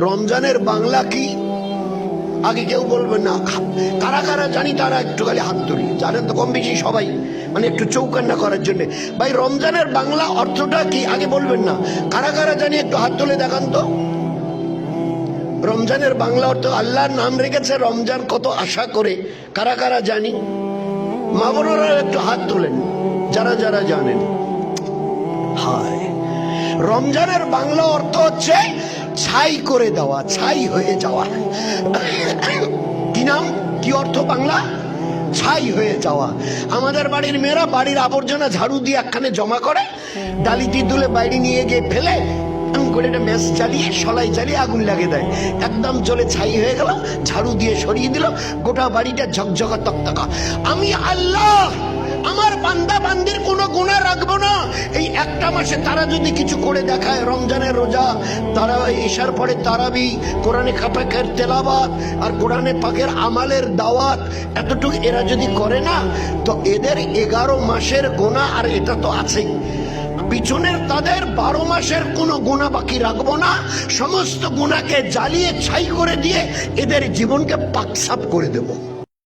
রমজানের বাংলা কি আগে কেউ বলবেন না? কারা কারা জানি তারা একটু খালি হাত তুলি। জানেন তো কম বেশি সবাই, মানে একটু চৌকান্না করার জন্য। ভাই রমজানের বাংলা অর্থটা কি আগে বলবেন না? কারা কারা জানি একটু হাত তুলে দেখান তো। রমজানের বাংলা অর্থ, আল্লাহর নাম রেখেছে রমজান, কত আশা করে। কারা কারা জানি? মা বোনেরা একটু হাত তোলেন যারা যারা জানেন। হায়, রমজানের বাংলা অর্থ হচ্ছে ছাই করে দেওয়া, ছাই হয়ে যাওয়া। কি নাম, কি অর্থ বাংলা? ছাই হয়ে যাওয়া। আমাদের বাড়ির মেয়েরা বাড়ির আবর্জনা ঝাড়ু দিয়ে একখানে জমা করে, ডালিটি তুলে বাইরে নিয়ে গিয়ে ফেলে করে একটা ম্যাচ চালিয়ে সলাই চালিয়ে আগুন লাগিয়ে দেয়। একদম জ্বলে ছাই হয়ে গেল, ঝাড়ু দিয়ে সরিয়ে দিল, গোটা বাড়িটা ঝকঝকা তকতকা। আমি আল্লাহ আমার বান্দা বান্দির কোনো গুনাহ রাখবো না। এই একটা মাসে তারা যদি কিছু করে দেখায়, রমজানের রোজা, তারা ঈশার পরে তারাবি, কোরআনে পাকের তেলাওয়াত আর কোরআনে পাকের আমালের দাওয়াত, এতটুকু এরা যদি করে না, তো এদের 11 মাসের গুনাহ আর এটা তো আছেই, পিছনের তাদের 12 মাসের কোনো গুনাহ বাকি রাখবো না। সমস্ত গুনাহকে জ্বালিয়ে ছাই করে দিয়ে এদের জীবনকে পাকসাপ করে দেব।